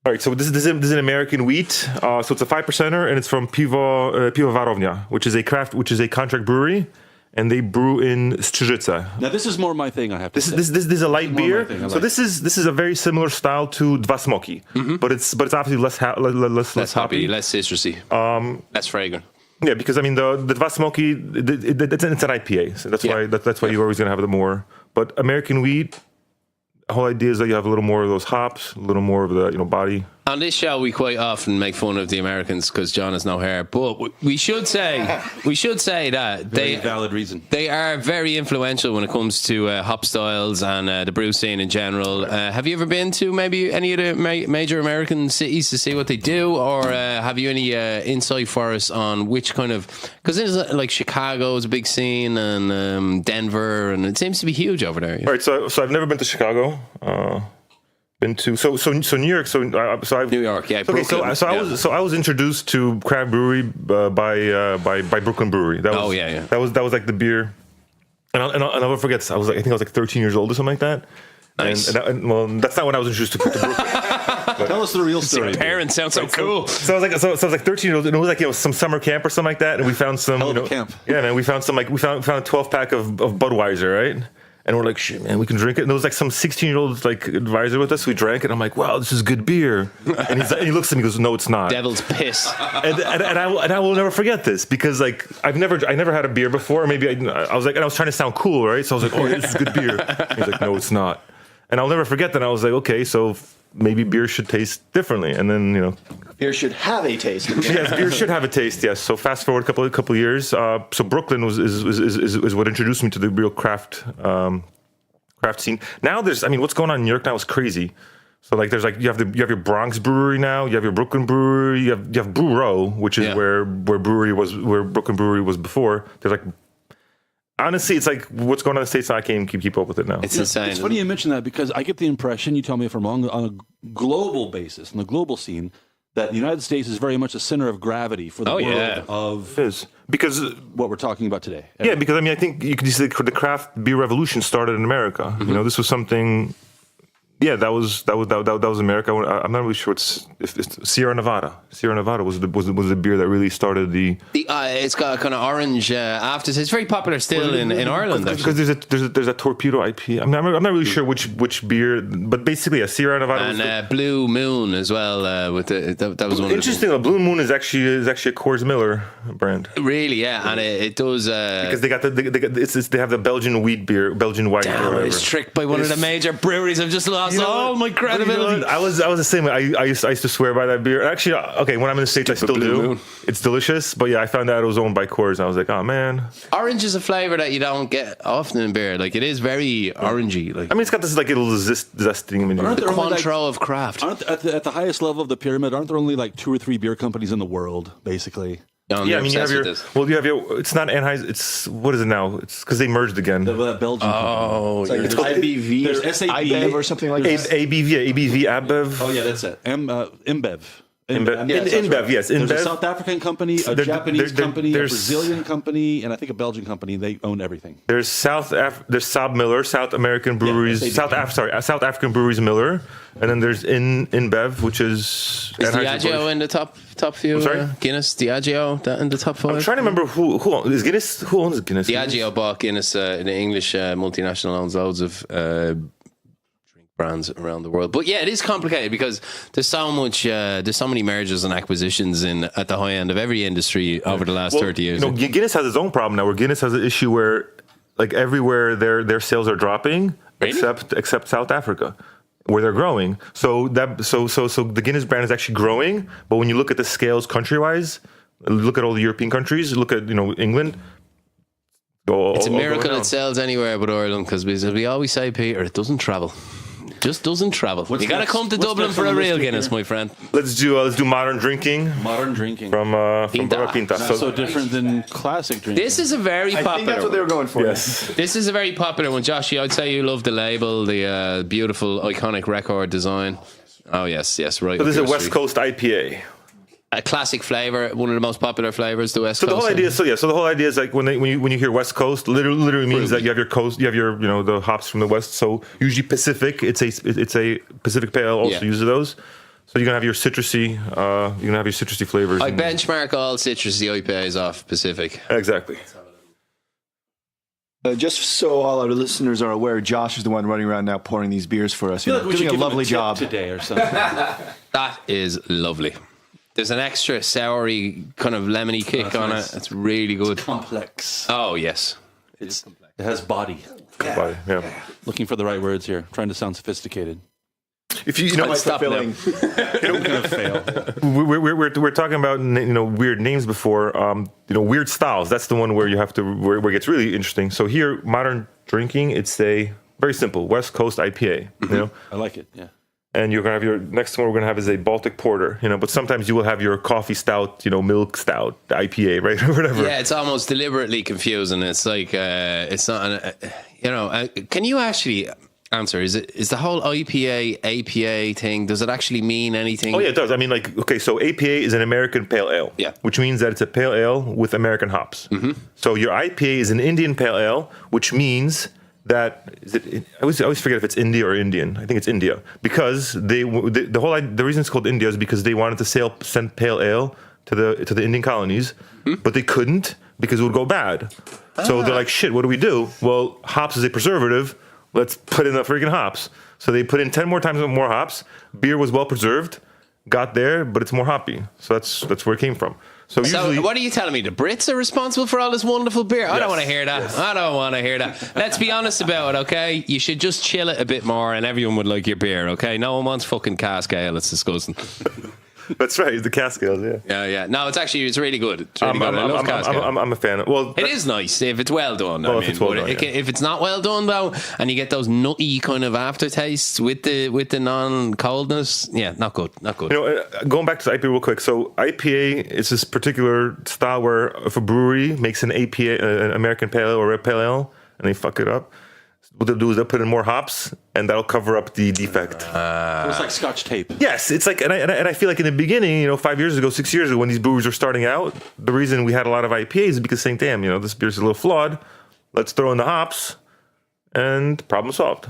All right, so this is an American wheat. So it's a 5%er, and it's from Piwowarownia, which is a contract brewery. And they brew in Strzyżyce. Now this is more my thing. I have to say. This is a light beer. So this is a very similar style to Dva Smoky, but it's obviously less hoppy, less citrusy, less fragrant. Yeah, because I mean the Dva Smoky it's an IPA, so that's why you're always gonna have the more. But American wheat, the whole idea is that you have a little more of those hops, a little more of the body. On this show, we quite often make fun of the Americans because John has no hair, but we should say that valid reason. They are very influential when it comes to hop styles and the brew scene in general. Have you ever been to maybe any of the major American cities to see what they do, or have you any insight for us on which kind of, because there's like Chicago is a big scene and Denver, and it seems to be huge over there. All right, so I've never been to Chicago. Been to New York. I've New York, yeah. Okay, I was introduced to craft brewery by Brooklyn Brewery. That was That was like the beer, and I'll never forget this. I think I was like 13 years old or something like that. Nice. And well, that's not when I was introduced to Brooklyn. Tell us the real story. Parents sound so cool. So I was like 13 years old, and it was like some summer camp or something like that, and we found some Hell of a camp. Yeah, man, we found a 12-pack of Budweiser, right? And we're like, shit, man, we can drink it. And there was like some 16-year-old like advisor with us. We drank it. I'm like, wow, this is good beer. And he looks at me and goes, no, it's not. Devil's piss. And I will never forget this because like I never had a beer before. Maybe I was like, and I was trying to sound cool, right? So I was like, oh, yeah, this is good beer. And he's like, no, it's not. And I'll never forget that. I was like, okay, so maybe beer should taste differently. And then Beer should have a taste. yes, beer should have a taste. Yes. So fast forward a couple of years. So Brooklyn is what introduced me to the real craft scene. Now what's going on in New York now is crazy. So like you have your Bronx brewery now. You have your Brooklyn brewery. You have Brew Row, which is where Brooklyn brewery was before. There's like. Honestly, it's like what's going on in the States. I can't keep up with it now. It's insane. It's funny you mention that because I get the impression, you tell me if I'm wrong, on a global basis, in the global scene, that the United States is very much a center of gravity for the world of It is. Because what we're talking about today. yeah, because I think you could say the craft beer revolution started in America. Mm-hmm. This was something. Yeah, that was America. I'm not really sure if it's Sierra Nevada. Sierra Nevada was the beer that really started the. It's got a kind of orange aftertaste. It's very popular still in Ireland. Because there's a Torpedo IP. I'm not really sure which beer, but basically a Sierra Nevada And Blue Moon as well. With that was one. Interesting. Blue Moon is actually a Coors Miller brand. Really, yeah, and it does Because they have the Belgian wheat beer, Belgian white. Damn, I was tricked by one of the major breweries. I've just lost all my credibility. I was the same way. I used to swear by that beer. Actually, okay, when I'm in the States, I still do. Moon. It's delicious, but yeah, I found out it was owned by Coors, and I was like, oh man. Orange is a flavor that you don't get often in beer. Like it is very orangey. Like It's got this like little zesting. Aren't the there only, Cointreau of craft. Aren't at the highest level of the pyramid? Aren't there only like 2 or 3 beer companies in the world, basically? No, Yeah, you have it's not Anheuser. It's what is it now? It's because they merged again. That Belgian. Oh, company. It's IBV, There's SAB IBEV or something like that. ABV, ABEV. Oh yeah, that's it. InBev. InBev, yes. There's a InBev. South African company, a Japanese company, a Brazilian company, and I think a Belgian company. They own everything. There's Saab Miller, South American breweries, South African breweries Miller, and then there's InBev, which is Diageo in the top few? I'm sorry? Guinness, Diageo in the top 5. I'm trying to remember who is Guinness. Who owns Guinness? Diageo bought Guinness. The English multinational owns loads of drink brands around the world. But yeah, it is complicated because there's so many mergers and acquisitions at the high end of every industry over the last 30 years. Guinness has its own problem now. Where Guinness has an issue where, like everywhere, their sales are dropping, Really? except South Africa, where they're growing. So the Guinness brand is actually growing. But when you look at the scales country-wise, look at all the European countries. Look at England. It's a miracle it sells anywhere but Ireland because we always say, Peter, it doesn't travel. It just doesn't travel. You got to come to Dublin for a real Guinness, my friend. Let's do modern drinking. Modern drinking. From Pinta. Not so different than classic drinking. This is a very popular. I think that's what they were going for. Yes. This is a very popular one, Josh. I'd say you love the label, the beautiful, iconic record design. Oh yes, right. So this is a West Coast IPA. A classic flavor, one of the most popular flavors, the West So Coast. the whole idea is like when you hear West Coast, literally means that you have your coast, you have your the hops from the West. So usually Pacific, it's a Pacific Pale Ale also uses those. So you're gonna have your citrusy, flavors. I benchmark all citrusy IPAs off Pacific. Exactly. Just so all our listeners are aware, Josh is the one running around now pouring these beers for us. I feel like we should doing a give him lovely tip job today or something. That is lovely. There's an extra soury kind of lemony kick on it. It's really good. Complex. Oh yes, It has body. Yeah. Looking for the right words here. Trying to sound sophisticated. If you know, stop fulfilling. I'm gonna fail. we're talking about weird names before. Weird styles. That's the one where you have to where it gets really interesting. So here, modern drinking, it's a very simple West Coast IPA. I like it. Yeah. And you're gonna have your next one. We're gonna have is a Baltic Porter. But sometimes you will have your coffee stout, milk stout, IPA, right, or whatever. Yeah, it's almost deliberately confusing. It's like it's not. Can you actually answer? Is the whole IPA APA thing? Does it actually mean anything? Oh yeah, it does. I mean, so APA is an American Pale Ale. Yeah. Which means that it's a pale ale with American hops. Mm-hmm. So your IPA is an Indian Pale Ale, which means that is it. I always forget if it's India or Indian. I think it's India because the reason it's called India is because they wanted to send pale ale to the Indian colonies, but they couldn't because it would go bad. So they're like, shit, what do we do? Well, hops is a preservative. Let's put in the freaking hops. So they put in 10 more times more hops. Beer was well preserved, got there, but it's more hoppy. So that's where it came from. So usually, what are you telling me? The Brits are responsible for all this wonderful beer? I don't want to hear that. Yes. I don't want to hear that. Let's be honest about it, okay? You should just chill it a bit more and everyone would like your beer, okay? No one wants fucking cask ale. It's disgusting. That's right, the cask ales, Yeah. No, it's really good. It's really good. I love cask ale. I'm a fan. Well, it is nice if it's well done. If it's well done, if it's not well done though, and you get those nutty kind of aftertastes with the non-coldness, not good. Going back to the IPA real quick. So IPA is this particular style where if a brewery makes an APA, an American Pale Ale or Red Pale Ale, and they fuck it up, what they'll do is they'll put in more hops, and that'll cover up the defect. It's like Scotch tape. Yes, it's like, and I feel like in the beginning, 5 years ago, 6 years ago, when these breweries were starting out, the reason we had a lot of IPAs is because saying, damn, this beer's a little flawed. Let's throw in the hops, and problem solved.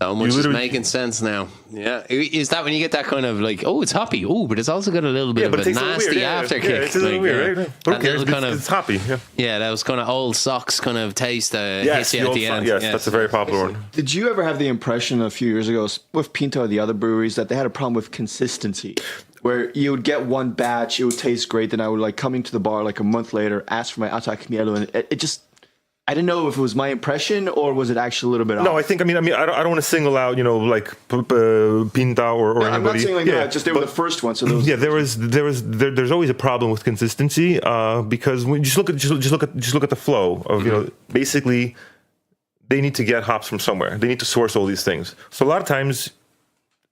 So much is making sense now. Yeah. Is that when you get that kind of like, oh, it's hoppy, but it's also got a little bit of a nasty after kick. It's a little weird, right? Who cares? It's hoppy. Yeah, that was kind of old socks kind of taste hits you at the end. Yes, that's a very popular one. Did you ever have the impression a few years ago with Pinto or the other breweries that they had a problem with consistency? Where you would get one batch, it would taste great, then I would coming to the bar a month later, ask for my Atac Mielo, and it just... I didn't know if it was my impression or was it actually a little bit off. No, I don't want to single out, Pinta or no, anybody. I'm not singling out. Just they were the first one. So those there's always a problem with consistency because when you just look at the flow of basically they need to get hops from somewhere. They need to source all these things. So a lot of times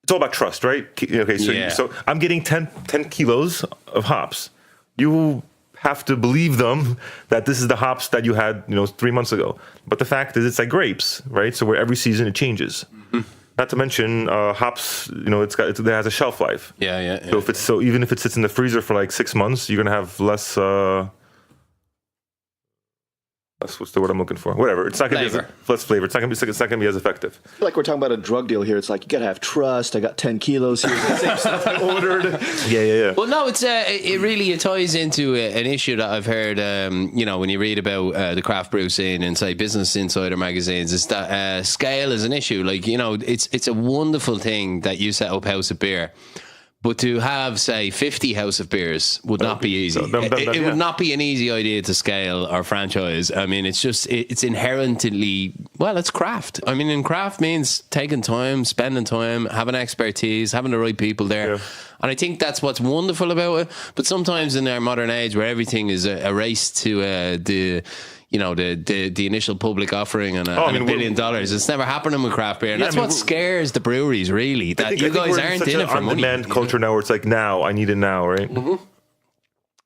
it's all about trust, right? Okay, so I'm getting 10 kilos of hops. You have to believe them that this is the hops that you had 3 months ago, but the fact is it's like grapes, right? So where every season it changes. Not to mention hops, it has a shelf life. Yeah. So even if it sits in the freezer for 6 months, you're gonna have less what's the word I'm looking for? Whatever. It's not gonna be less flavor. It's not gonna be as effective. I feel like we're talking about a drug deal here. It's like you gotta have trust. I got 10 kilos here. The same stuff I ordered. Yeah. Well, no, it really ties into an issue that I've heard. When you read about the craft brew scene in say Business Insider magazines, is that scale is an issue. It's a wonderful thing that you set up House of Beer. But to have, say, 50 House of Beers would not be easy. It would not be an easy idea to scale or franchise. I mean, it's inherently, it's craft. I mean, and craft means taking time, spending time, having expertise, having the right people there. Yeah. And I think that's what's wonderful about it. But sometimes in our modern age where everything is a race to the initial public offering and $1 billion. It's never happening with craft beer. And that's what scares the breweries, really. That you guys aren't in it for money. On-demand culture now where it's like, now, I need it now, right? Mm-hmm.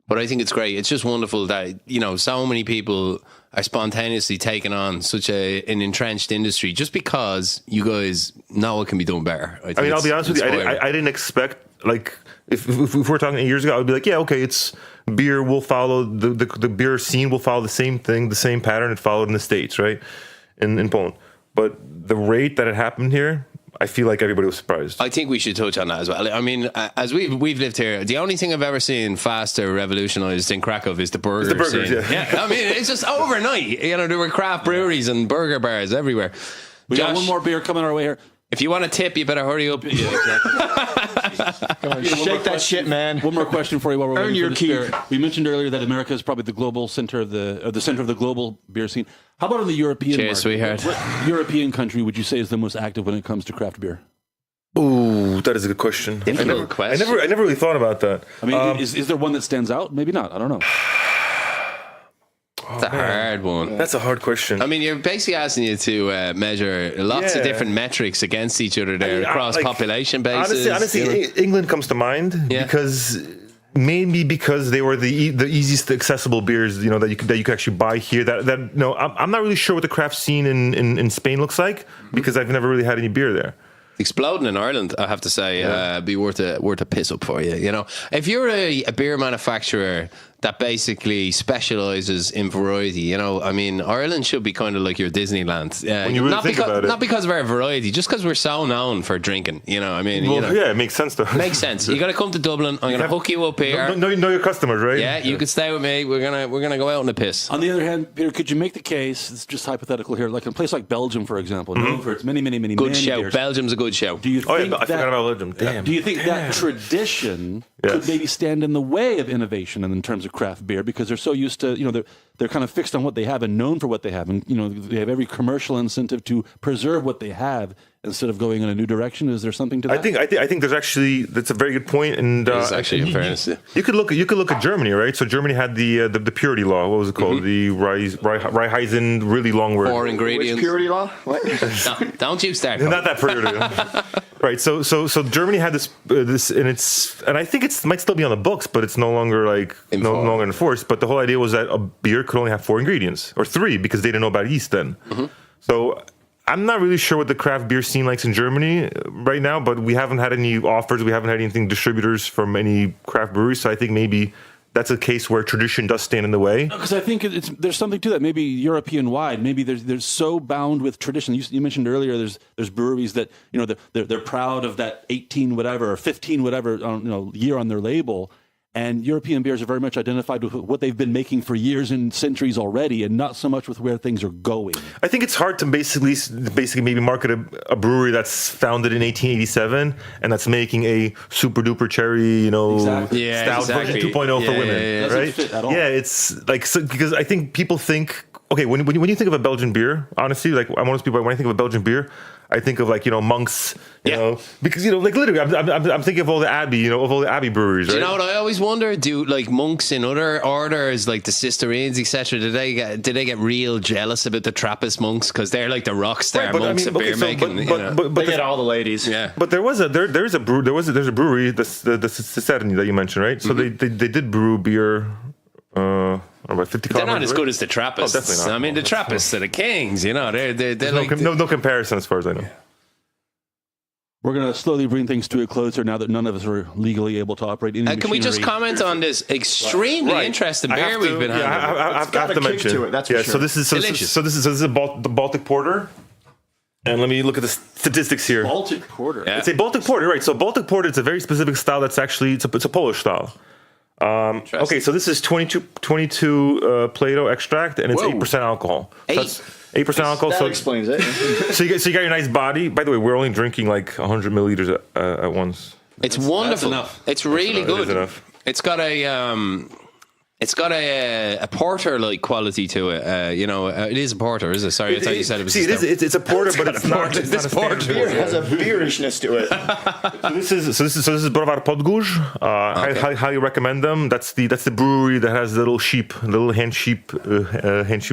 But I think it's great. It's just wonderful that, so many people are spontaneously taking on such an entrenched industry just because you guys know it can be done better. I'll be honest with you. I didn't expect, if we were talking 8 years ago, I would be like, yeah, okay, it's beer will follow the beer scene will follow the same thing, the same pattern it followed in the States, right? In Poland. But the rate that it happened here, I feel like everybody was surprised. I think we should touch on that as well. I mean, as we've lived here, the only thing I've ever seen faster revolutionized in Krakow is the burger scene. Yeah. I mean, it's just overnight. There were craft breweries and burger bars everywhere. We got one more beer coming our way here. If you want a tip, you better hurry up. Yeah, exactly. Shake that shit, man. One more question for you while we're earn your keep. We mentioned earlier that America is probably the global center of the center of the global beer scene. How about in the European market? Sweetheart. What European country would you say is the most active when it comes to craft beer? Ooh, that is a good question. I never really thought about that. I mean, is there one that stands out? Maybe not. I don't know. It's a hard one. That's a hard question. I mean, you're basically asking you to measure lots of different metrics against each other there across population bases. Honestly, England comes to mind because they were the easiest accessible beers, that you could actually buy here. I'm not really sure what the craft scene in Spain looks like because I've never really had any beer there. Exploding in Ireland, I have to say, be worth a piss up for you. If you're a beer manufacturer that basically specializes in variety. You know, I mean, Ireland should be kind of like your Disneyland. When you really not think because, about it. not because of our variety, just because we're so known for drinking. You know, I mean, Well, you know, yeah, it makes sense though. makes sense. You got to come to Dublin. I'm going to hook you up here. Know your customers, right? Yeah, you could stay with me. We're gonna go out on the piss. On the other hand, Peter, could you make the case? It's just hypothetical here, like in a place like Belgium, for example, known for its many Good show. beers. Belgium's a good show. Do you Oh think yeah, I forgot that? about Belgium. Damn. Do you think that tradition Yes. could maybe stand in the way of innovation in terms of craft beer because they're so used to, they're kind of fixed on what they have and known for what they have, and they have every commercial incentive to preserve what they have instead of going in a new direction? Is there something to that? I think there's actually that's a very good point, and It's actually, in fairness, yeah. you could look at Germany, right? So Germany had the purity law. What was it called? The Raiheisen, really long word. 4 Which ingredients. purity law? What? Don't you start. Not that purity. Right. So Germany had this, and I think it might still be on the books, but it's no longer no longer enforced. But the whole idea was that a beer could only have 4 ingredients or 3 because they didn't know about yeast then. So I'm not really sure what the craft beer scene likes in Germany right now, but we haven't had any offers. We haven't had anything distributors from any craft breweries. So I think maybe that's a case where tradition does stand in the way. Because I think there's something to that. Maybe European wide. Maybe they're so bound with tradition. You mentioned earlier there's breweries that they're proud of that 18 whatever or 15 whatever year on their label. And European beers are very much identified with what they've been making for years and centuries already, and not so much with where things are going. I think it's hard to basically maybe market a brewery that's founded in 1887 and that's making a super duper cherry, Exactly. stout version 2.0 for women, Doesn't right? fit at all. Yeah, it's because I think people think, okay, when you think of a Belgian beer, honestly, like I'm one of those people, when I think of a Belgian beer, I think of monks, because literally, I'm thinking of all the abbey, of all the abbey breweries. Right? Do you know what I always wonder? Do monks in other orders, like the Cistercians, etc., do they get real jealous about the Trappist monks because they're like the rock star monks of beer making? But They get all the ladies. Yeah. But there's a brewery, the Cisterni that you mentioned, right? So they did brew beer. About 50 They're not kilometers, as right? good as the Trappists. Oh, definitely not. I mean, the Trappists are the kings. They're like No comparison as far as I know. We're going to slowly bring things to a close here now that none of us are legally able to operate any Can we just machinery. comment on this extremely interesting beer we've been having? I have got to a kick mention to it, that's for yeah. sure. So this is Delicious. this is the Baltic Porter, and let me look at the statistics here. Baltic Porter? Yeah. It's a Baltic Porter, right? So Baltic Porter, it's a very specific style. That's actually it's a Polish style. Okay, so this is 22 Plato extract, and it's Whoa. 8% alcohol. So that's 8% alcohol. That So explains it. so you got your nice body. By the way, we're only drinking like 100 milliliters at once. It's wonderful. enough. It's really It good. is enough. It's got a porter-like quality to it. It is a porter, is it? Sorry, I thought you said it was. See, a stout. it's a porter, but it's not. porter. It's This not a standard porter. Beer porter. has a beerishness to it. So this is Browar Podgórz. I highly recommend them. That's the brewery that has the little hand sheep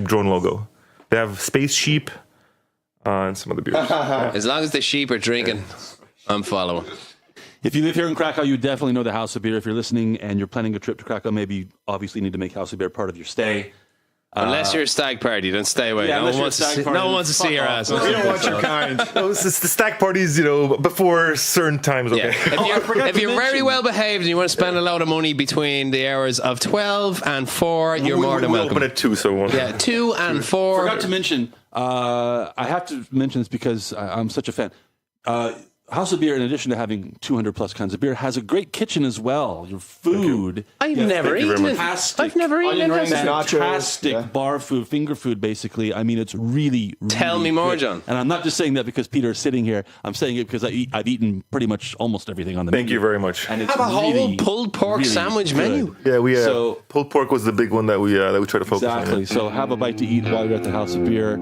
drone logo. They have space sheep and some other beers. As long as the sheep are drinking, I'm following. If you live here in Krakow, you definitely know the House of Beer. If you're listening and you're planning a trip to Krakow, maybe you obviously need to make House of Beer part of your stay. Unless you're a stag party, then stay away. Yeah, no unless one you're wants a to stag see, party, no one wants to fuck see your off. ass. We don't want your kind. No, it's the stack parties, before certain times. Okay. Yeah. forgot If to you're very mention- well behaved and you want to spend a lot of money between the hours of 12 and 4, you're more than we welcome. open at 2, so Yeah, 2 and 4. Forgot to mention, I have to mention this because I'm such a fan. House of Beer, in addition to having 200 plus kinds of beer, has a great kitchen as well. Your food. I've never eaten it. Fantastic. I've never eaten Onion it. rings, nachos. Fantastic Yeah. bar food, finger food, basically. I mean, it's really, really Tell me more, good. John. And I'm not just saying that because Peter is sitting here. I'm saying it because I've eaten pretty much almost everything on the Thank menu. you very much. And it's Have a whole really, pulled pork really sandwich good. menu. Yeah, we So- pulled pork was the big one that we try to focus Exactly. on. So have a bite to eat while you're at the House of Beer.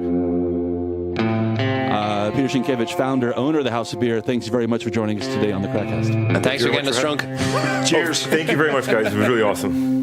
Peter Sienkiewicz, founder, owner of the House of Beer. Thanks very much for joining us today on the Crackcast. And thanks for getting us drunk. Cheers. Thank you very much, guys. It was really awesome.